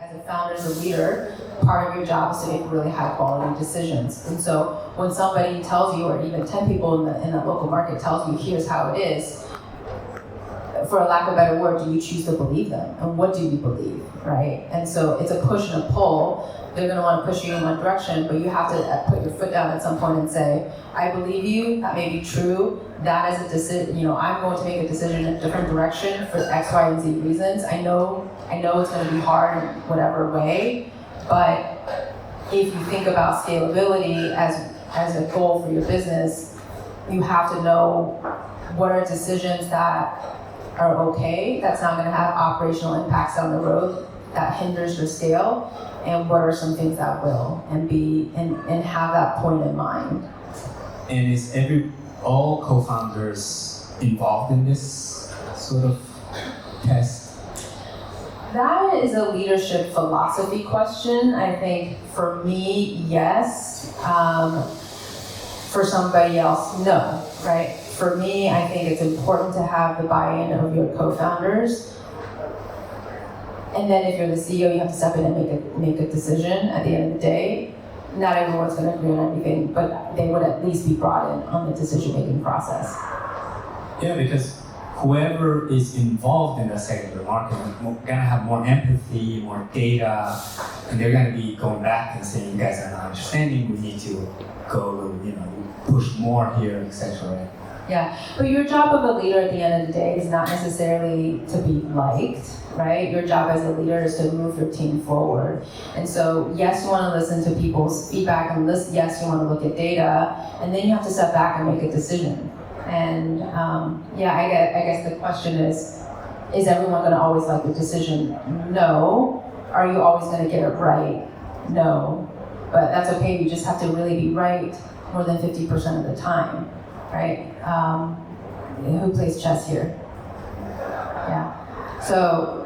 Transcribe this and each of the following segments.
as a founder, as a leader, part of your job is to make really high quality decisions. And so when somebody tells you, or even 10 people in the local market tells you, here's how it is, for a lack of a better word, do you choose to believe them? And what do you believe, right? And so it's a push and a pull. They're gonna wanna push you in one direction, but you have to put your foot down at some point and say, I believe you, that may be true, that is a decision, I'm going to make a decision in a different direction for X, Y, and Z reasons. I know it's gonna be hard in whatever way, but if you think about scalability as a goal for your business, you have to know what are decisions that are okay, that's not gonna have operational impacts down the road that hinders your scale, and what are some things that will, and have that point in mind. And is all co-founders involved in this sort of test? That is a leadership philosophy question. I think for me, yes. For somebody else, no, right? For me, I think it's important to have the buy-in of your co-founders. And then if you're the CEO, you have to step in and make a decision at the end of the day. Not everyone's going to agree on everything, but they would at least be brought in on the decision-making process. Yeah, because whoever is involved in the secondary market is going to have more empathy, more data, and they're going to be going back and saying, you guys are not understanding, we need to go, push more here, etc. Right? Yeah, but your job of a leader at the end of the day is not necessarily to be liked, right? Your job as a leader is to move your team forward. And so, yes, you want to listen to people's feedback, and yes, you want to look at data, and then you have to step back and make a decision. And I guess the question is everyone going to always like the decision? No. Are you always going to get it right? No. But that's okay, you just have to really be right more than 50% of the time, right? Who plays chess here? Yeah. So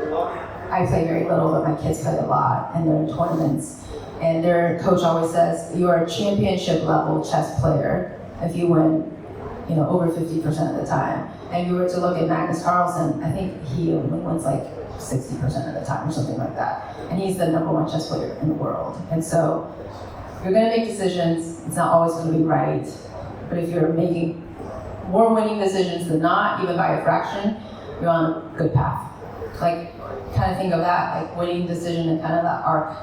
I play very little, but my kids play a lot, and they're in tournaments. And their coach always says, you are a championship level chess player if you win, over 50% of the time. And you were to look at Magnus Carlsen, I think he only wins like 60% of the time or something like that. And he's the #1 chess player in the world. And so you're gonna make decisions, it's not always gonna be right, but if you're making more winning decisions than not, even by a fraction, you're on a good path. Like, kind of think of that, like winning decision and kind of that arc,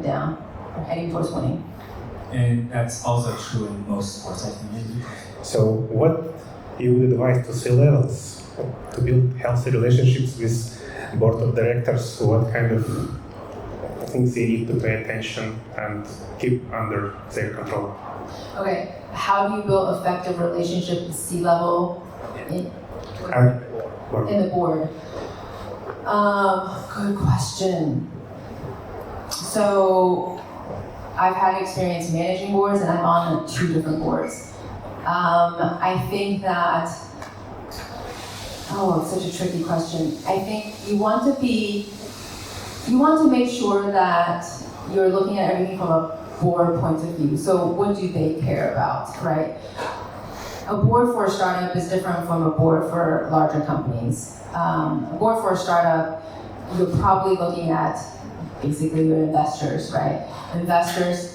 down, or heading towards winning. And that's also true in most sports, I think. So what you would advise to C-levels to build healthy relationships with board of directors? What kind of things they need to pay attention and keep under their control? Okay, how do you build effective relationship with C-level in the board? Good question. So I've had experience managing boards, and I'm on 2 different boards. I think that, it's such a tricky question. I think you want to make sure that you're looking at everything from a board point of view. So what do they care about, right? A board for a startup is different from a board for larger companies. A board for a startup, you're probably looking at basically your investors, right? Investors,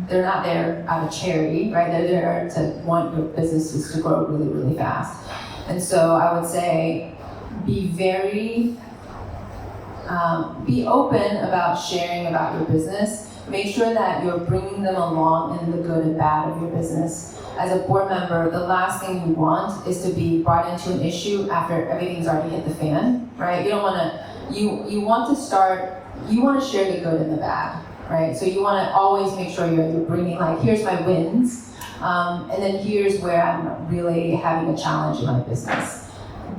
they're not there out of charity, right? They're there to want your businesses to grow really, really fast. And so I would say be open about sharing about your business. Make sure that you're bringing them along in the good and bad of your business. As a board member, the last thing you want is to be brought into an issue after everything's already hit the fan, right? You don't want to, you want to share the good and the bad, right? So you want to always make sure you're bringing, like, here's my wins, and then here's where I'm really having a challenge in my business.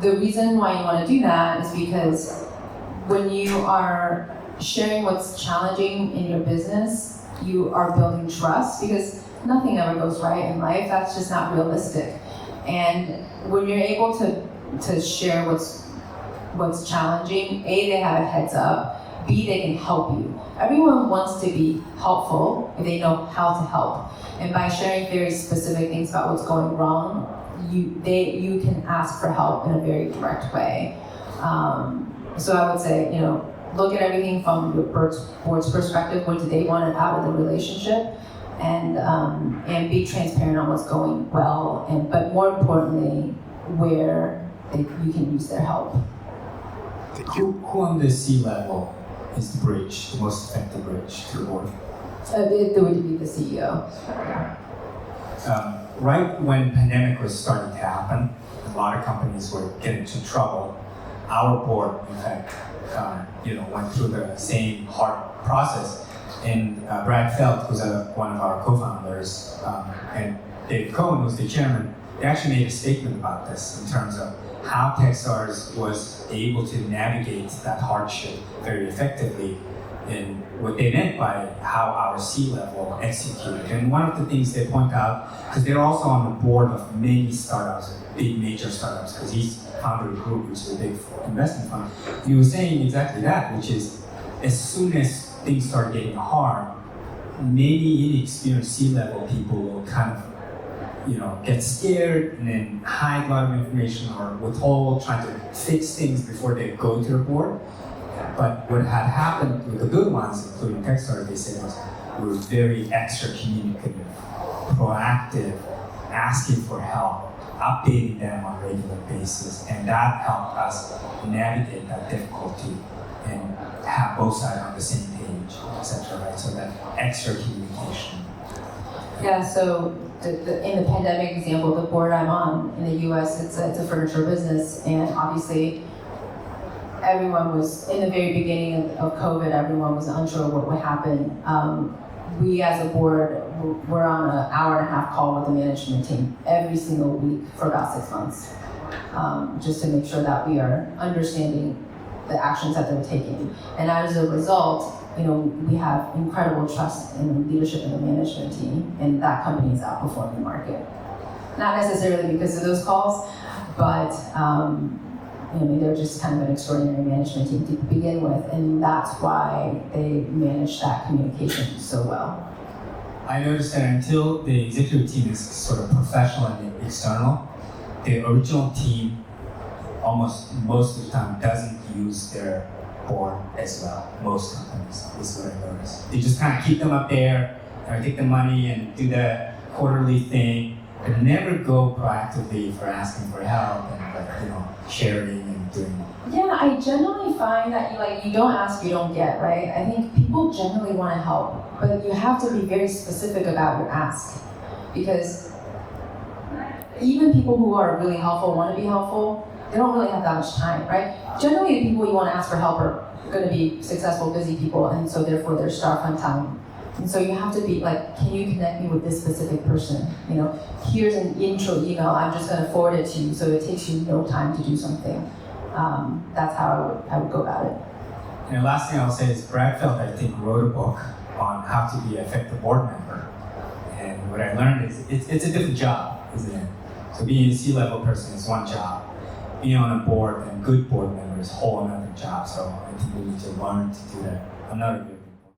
The reason why you want to do that is because when you are sharing what's challenging in your business, you are building trust, because nothing ever goes right in life. That's just not realistic. And when you're able to share what's challenging, A, they have a heads up, B, they can help you. Everyone wants to be helpful if they know how to help. And by sharing very specific things about what's going wrong, you can ask for help in a very direct way. So I would say, look at everything from the board's perspective. What do they want out of the relationship? And be transparent on what's going well, but more importantly, where you can use their help. Who on the C-level is the bridge, the most effective bridge to the board? It would be the CEO. Right when pandemic was starting to happen, a lot of companies were getting into trouble. Our board, in fact, went through the same hard process. And Brad Felt, who's one of our co-founders, and David Cohen, who's the chairman, they actually made a statement about this in terms of how Techstars was able to navigate that hardship very effectively, and what they meant by how our C-level executed. And one of the things they point out, because they're also on the board of many startups, big major startups, because he's founder of Group, which is a big investment fund. He was saying exactly that, which is as soon as things start getting hard, many inexperienced C-level people will kind of get scared and then hide a lot of information or withhold, trying to fix things before they go to the board. But what had happened with the good ones, including Techstars, they said was we were very extra communicative, proactive, asking for help, updating them on a regular basis, and that helped us navigate that difficulty and have both sides on the same page, etc. Right? So that extra communication. Yeah. So in the pandemic example, the board I'm on in the U.S., it's a furniture business, and obviously everyone was, in the very beginning of COVID, everyone was unsure what would happen. We as a board were on an hour-and-a-half call with the management team every single week for about 6 months, just to make sure that we are understanding the actions that they're taking. And as a result, we have incredible trust in the leadership of the management team, and that company is outperforming the market. Not necessarily because of those calls, but they're just kind of an extraordinary management team to begin with, and that's why they manage that communication so well. I noticed that until the executive team is sort of professional and external, the original team almost most of the time doesn't use their board as well. Most companies is what I noticed. They just kind of keep them up there, take the money and do the quarterly thing, but never go proactively for asking for help and sharing and doing. Yeah, I generally find that you don't ask, you don't get, right? I think people generally want to help, but you have to be very specific about your ask, because even people who are really helpful, want to be helpful, they don't really have that much time, right? Generally, the people you want to ask for help are going to be successful, busy people, and so therefore they're starved on time. And so you have to be like, can you connect me with this specific person? Here's an intro email, I'm just going to forward it to you, so it takes you no time to do something. That's how I would go about it. And the last thing I'll say is Brad Felt, I think, wrote a book on how to be an effective board member. And what I learned is it's a different job, isn't it? So being a C-level person is one job. Being on a board and good board member is a whole another job. So I think we need to learn to do that. Another